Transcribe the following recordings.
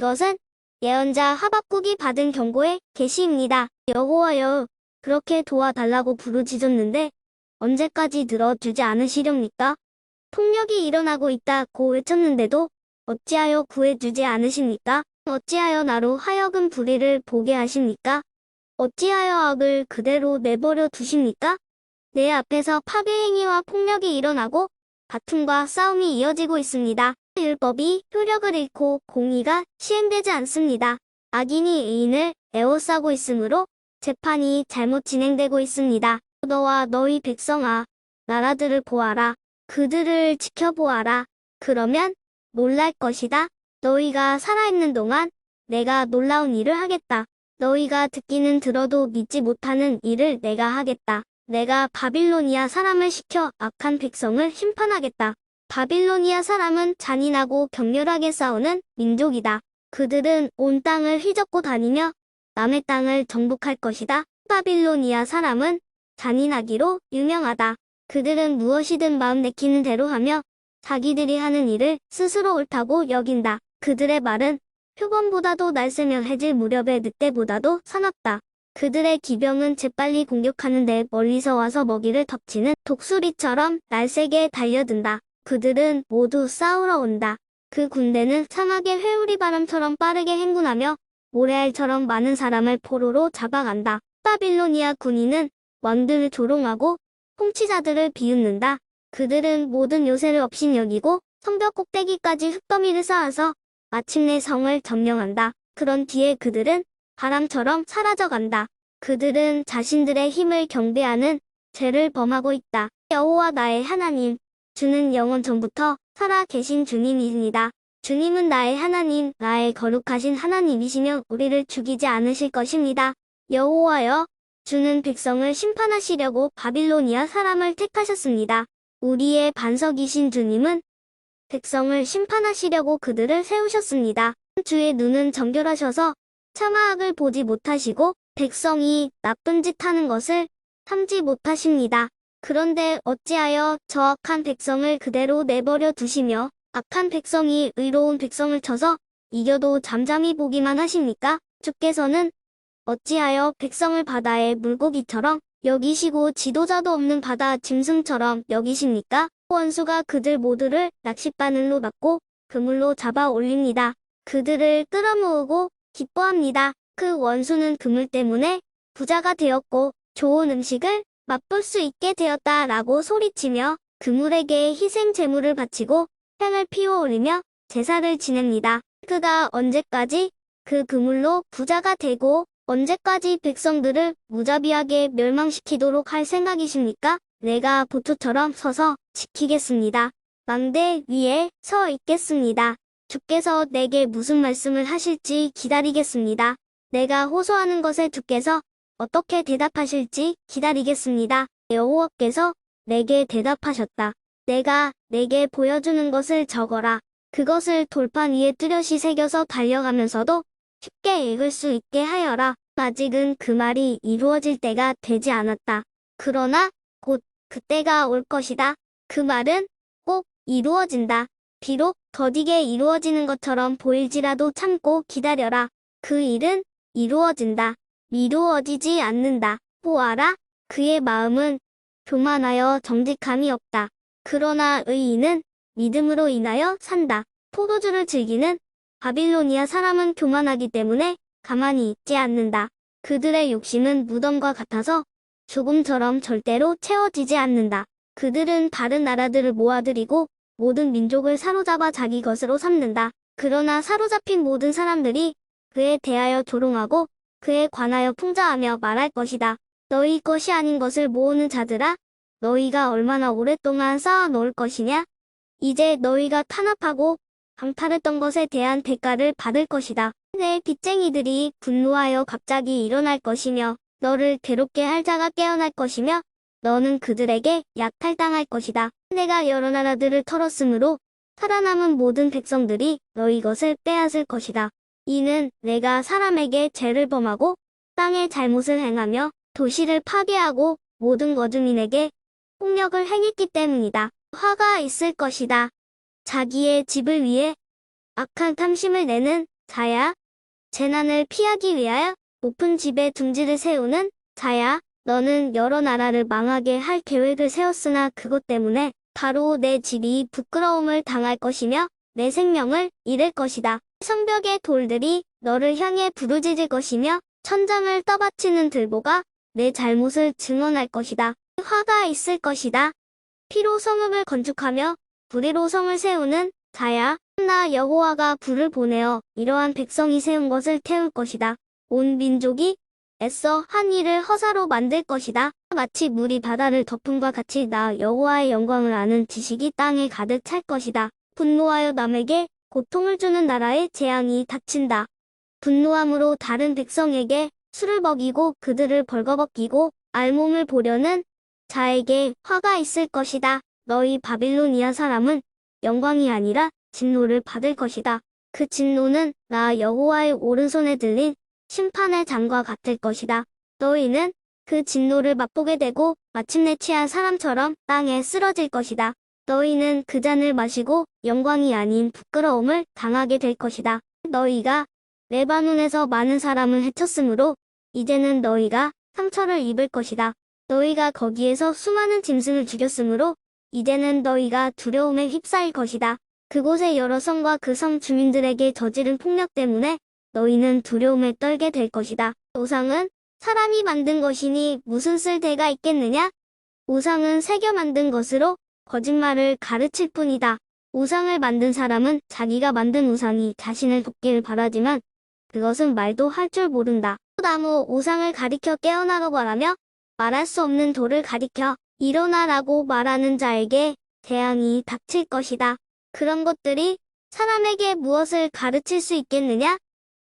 이것은 예언자 하박국이 받은 경고의 계시입니다. 여호와여, 그렇게 도와달라고 부르짖었는데 언제까지 들어주지 않으시렵니까? 폭력이 일어나고 있다고 외쳤는데도 어찌하여 구해주지 않으십니까? 어찌하여 나로 하여금 불의를 보게 하십니까? 어찌하여 악을 그대로 내버려 두십니까? 내 앞에서 파괴행위와 폭력이 일어나고 다툼과 싸움이 이어지고 있습니다. 율법이 효력을 잃고 공의가 시행되지 않습니다. 악인이 의인을 에워싸고 있으므로 재판이 잘못 진행되고 있습니다. 너와 너희 백성아, 나라들을 보아라. 그들을 지켜보아라. 그러면 놀랄 것이다. 너희가 살아있는 동안 내가 놀라운 일을 하겠다. 너희가 듣기는 들어도 믿지 못하는 일을 내가 하겠다. 내가 바빌로니아 사람을 시켜 악한 백성을 심판하겠다. 바빌로니아 사람은 잔인하고 격렬하게 싸우는 민족이다. 그들은 온 땅을 휘젓고 다니며 남의 땅을 정복할 것이다. 바빌로니아 사람은 잔인하기로 유명하다. 그들은 무엇이든 마음 내키는 대로 하며 자기들이 하는 일을 스스로 옳다고 여긴다. 그들의 말은 표범보다도 날쌔며 해질 무렵의 늑대보다도 사납다. 그들의 기병은 재빨리 공격하는데 멀리서 와서 먹이를 덮치는 독수리처럼 날쌔게 달려든다. 그들은 모두 싸우러 온다. 그 군대는 상하게 회오리 바람처럼 빠르게 행군하며 모래알처럼 많은 사람을 포로로 잡아간다. 바빌로니아 군인은 왕들을 조롱하고 통치자들을 비웃는다. 그들은 모든 요새를 업신여기고 성벽 꼭대기까지 흙더미를 쌓아서 마침내 성을 점령한다. 그런 뒤에 그들은 바람처럼 사라져간다. 그들은 자신들의 힘을 경배하는 죄를 범하고 있다. 여호와 나의 하나님, 주는 영원 전부터 살아 계신 주님입니다. 주님은 나의 하나님, 나의 거룩하신 하나님이시며 우리를 죽이지 않으실 것입니다. 여호와여, 주는 백성을 심판하시려고 바빌로니아 사람을 택하셨습니다. 우리의 반석이신 주님은 백성을 심판하시려고 그들을 세우셨습니다. 주의 눈은 정결하셔서 차마 악을 보지 못하시고 백성이 나쁜 짓 하는 것을 참지 못하십니다. 그런데 어찌하여 저 악한 백성을 그대로 내버려 두시며 악한 백성이 의로운 백성을 쳐서 이겨도 잠잠히 보기만 하십니까? 주께서는 어찌하여 백성을 바다의 물고기처럼 여기시고 지도자도 없는 바다 짐승처럼 여기십니까? 원수가 그들 모두를 낚싯바늘로 막고 그물로 잡아 올립니다. 그들을 끌어모으고 기뻐합니다. 그 원수는 그물 때문에 부자가 되었고 좋은 음식을 맛볼 수 있게 되었다라고 소리치며 그물에게 희생 제물을 바치고 향을 피워 올리며 제사를 지냅니다. 그가 언제까지 그 그물로 부자가 되고 언제까지 백성들을 무자비하게 멸망시키도록 할 생각이십니까? 내가 보초처럼 서서 지키겠습니다. 망대 위에 서 있겠습니다. 주께서 내게 무슨 말씀을 하실지 기다리겠습니다. 내가 호소하는 것에 주께서 어떻게 대답하실지 기다리겠습니다. 여호와께서 내게 대답하셨다. 내가 내게 보여주는 것을 적어라. 그것을 돌판 위에 뚜렷이 새겨서 달려가면서도 쉽게 읽을 수 있게 하여라. 아직은 그 말이 이루어질 때가 되지 않았다. 그러나 곧 그때가 올 것이다. 그 말은 꼭 이루어진다. 비록 더디게 이루어지는 것처럼 보일지라도 참고 기다려라. 그 일은 이루어진다. 미루어지지 않는다. 보아라. 그의 마음은 교만하여 정직함이 없다. 그러나 의인은 믿음으로 인하여 산다. 포도주를 즐기는 바빌로니아 사람은 교만하기 때문에 가만히 있지 않는다. 그들의 욕심은 무덤과 같아서 죽음처럼 절대로 채워지지 않는다. 그들은 다른 나라들을 모아들이고 모든 민족을 사로잡아 자기 것으로 삼는다. 그러나 사로잡힌 모든 사람들이 그에 대하여 조롱하고 그에 관하여 풍자하며 말할 것이다. 너희 것이 아닌 것을 모으는 자들아, 너희가 얼마나 오랫동안 쌓아 놓을 것이냐? 이제 너희가 탄압하고 강탈했던 것에 대한 대가를 받을 것이다. 내 빚쟁이들이 분노하여 갑자기 일어날 것이며 너를 괴롭게 할 자가 깨어날 것이며 너는 그들에게 약탈당할 것이다. 내가 여러 나라들을 털었으므로 살아남은 모든 백성들이 너희 것을 빼앗을 것이다. 이는 내가 사람에게 죄를 범하고 땅에 잘못을 행하며 도시를 파괴하고 모든 거주민에게 폭력을 행했기 때문이다. 화가 있을 것이다. 자기의 집을 위해 악한 탐심을 내는 자야. 재난을 피하기 위하여 높은 집에 둥지를 세우는 자야. 너는 여러 나라를 망하게 할 계획을 세웠으나 그것 때문에 바로 내 집이 부끄러움을 당할 것이며 내 생명을 잃을 것이다. 성벽의 돌들이 너를 향해 부르짖을 것이며 천장을 떠받치는 들보가 내 잘못을 증언할 것이다. 화가 있을 것이다. 피로 성읍을 건축하며 불의로 성을 세우는 자야. 나 여호와가 불을 보내어 이러한 백성이 세운 것을 태울 것이다. 온 민족이 애써 한 일을 허사로 만들 것이다. 마치 물이 바다를 덮음과 같이 나 여호와의 영광을 아는 지식이 땅에 가득 찰 것이다. 분노하여 남에게 고통을 주는 나라에 재앙이 닥친다. 분노함으로 다른 백성에게 술을 먹이고 그들을 벌거벗기고 알몸을 보려는 자에게 화가 있을 것이다. 너희 바빌로니아 사람은 영광이 아니라 진노를 받을 것이다. 그 진노는 나 여호와의 오른손에 들린 심판의 장과 같을 것이다. 너희는 그 진노를 맛보게 되고 마침내 취한 사람처럼 땅에 쓰러질 것이다. 너희는 그 잔을 마시고 영광이 아닌 부끄러움을 당하게 될 것이다. 너희가 레바논에서 많은 사람을 해쳤으므로 이제는 너희가 상처를 입을 것이다. 너희가 거기에서 수많은 짐승을 죽였으므로 이제는 너희가 두려움에 휩싸일 것이다. 그곳의 여러 성과 그 성 주민들에게 저지른 폭력 때문에 너희는 두려움에 떨게 될 것이다. 우상은 사람이 만든 것이니 무슨 쓸데가 있겠느냐? 우상은 새겨 만든 것으로 거짓말을 가르칠 뿐이다. 우상을 만든 사람은 자기가 만든 우상이 자신을 돕기를 바라지만 그것은 말도 할 줄 모른다. 나무 우상을 가리켜 깨어나라고 말하며 말할 수 없는 돌을 가리켜 일어나라고 말하는 자에게 재앙이 닥칠 것이다. 그런 것들이 사람에게 무엇을 가르칠 수 있겠느냐?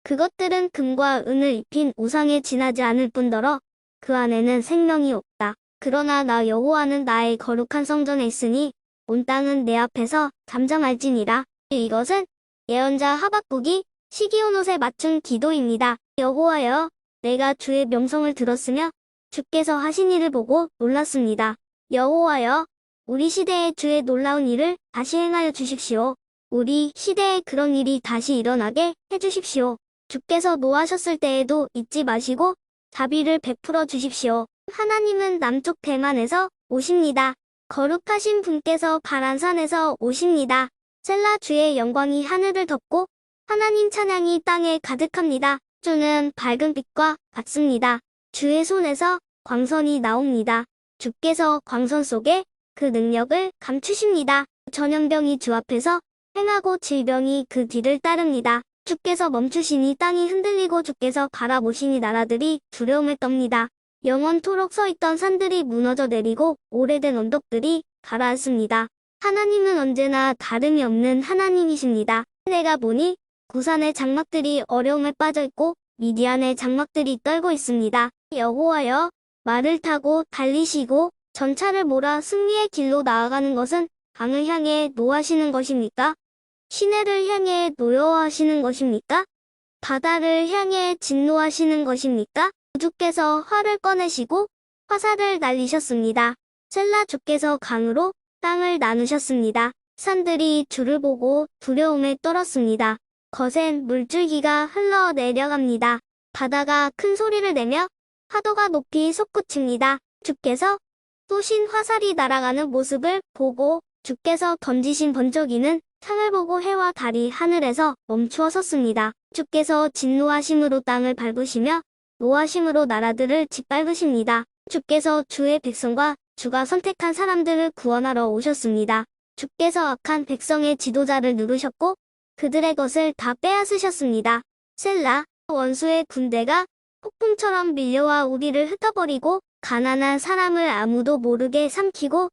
그것들은 금과 은을 입힌 우상에 지나지 않을 뿐더러 그 안에는 생명이 없다. 그러나 나 여호와는 나의 거룩한 성전에 있으니 온 땅은 내 앞에서 잠잠할지니라. 이것은 예언자 하박국이 시기온 옷에 맞춘 기도입니다. 여호와여, 내가 주의 명성을 들었으며 주께서 하신 일을 보고 놀랐습니다. 여호와여, 우리 시대에 주의 놀라운 일을 다시 행하여 주십시오. 우리 시대에 그런 일이 다시 일어나게 해주십시오. 주께서 노하셨을 때에도 잊지 마시고 자비를 베풀어 주십시오. 하나님은 남쪽 대만에서 오십니다. 거룩하신 분께서 바란산에서 오십니다. 셀라. 주의 영광이 하늘을 덮고 하나님 찬양이 땅에 가득합니다. 주는 밝은 빛과 같습니다. 주의 손에서 광선이 나옵니다. 주께서 광선 속에 그 능력을 감추십니다. 전염병이 주 앞에서 행하고 질병이 그 뒤를 따릅니다. 주께서 멈추시니 땅이 흔들리고 주께서 바라보시니 나라들이 두려움에 떱니다. 영원토록 서있던 산들이 무너져 내리고 오래된 언덕들이 가라앉습니다. 하나님은 언제나 다름이 없는 하나님이십니다. 내가 보니 구산의 장막들이 어려움에 빠져있고 미디안의 장막들이 떨고 있습니다. 여호와여, 말을 타고 달리시고 전차를 몰아 승리의 길로 나아가는 것은 강을 향해 노하시는 것입니까? 시내를 향해 노여워하시는 것입니까? 바다를 향해 진노하시는 것입니까? 주께서 활을 꺼내시고 화살을 날리셨습니다. 셀라. 주께서 강으로 땅을 나누셨습니다. 산들이 주를 보고 두려움에 떨었습니다. 거센 물줄기가 흘러 내려갑니다. 바다가 큰 소리를 내며 파도가 높이 솟구칩니다. 주께서 쏘신 화살이 날아가는 모습을 보고 주께서 던지신 번쩍이는 창을 보고 해와 달이 하늘에서 멈추어 섰습니다. 주께서 진노하심으로 땅을 밟으시며 노하심으로 나라들을 짓밟으십니다. 주께서 주의 백성과 주가 선택한 사람들을 구원하러 오셨습니다. 주께서 악한 백성의 지도자를 누르셨고 그들의 것을 다 빼앗으셨습니다. 셀라. 원수의 군대가 폭풍처럼 밀려와 우리를 흩어버리고 가난한 사람을 아무도 모르게 삼키고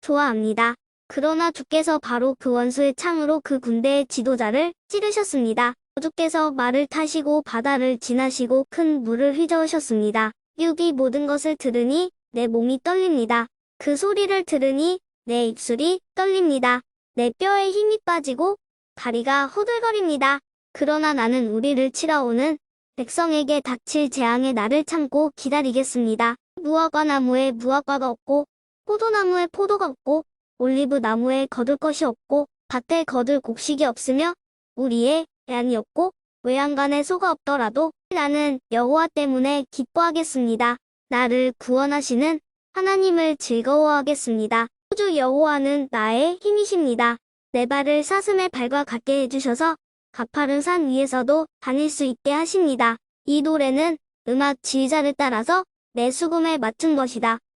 좋아합니다. 그러나 주께서 바로 그 원수의 창으로 그 군대의 지도자를 찌르셨습니다. 주께서 말을 타시고 바다를 지나시고 큰 물을 휘저으셨습니다. 육이 모든 것을 들으니 내 몸이 떨립니다. 그 소리를 들으니 내 입술이 떨립니다. 내 뼈에 힘이 빠지고 다리가 호들거립니다. 그러나 나는 우리를 치러 오는 백성에게 닥칠 재앙의 날을 참고 기다리겠습니다. 무화과 나무에 무화과가 없고 포도나무에 포도가 없고 올리브 나무에 거둘 것이 없고 밭에 거둘 곡식이 없으며 우리의 양이 없고 외양간에 소가 없더라도 나는 여호와 때문에 기뻐하겠습니다. 나를 구원하시는 하나님을 즐거워하겠습니다. 주 여호와는 나의 힘이십니다. 내 발을 사슴의 발과 같게 해주셔서 가파른 산 위에서도 다닐 수 있게 하십니다. 이 노래는 음악 지휘자를 따라서 내 수금에 맞춘 것이다.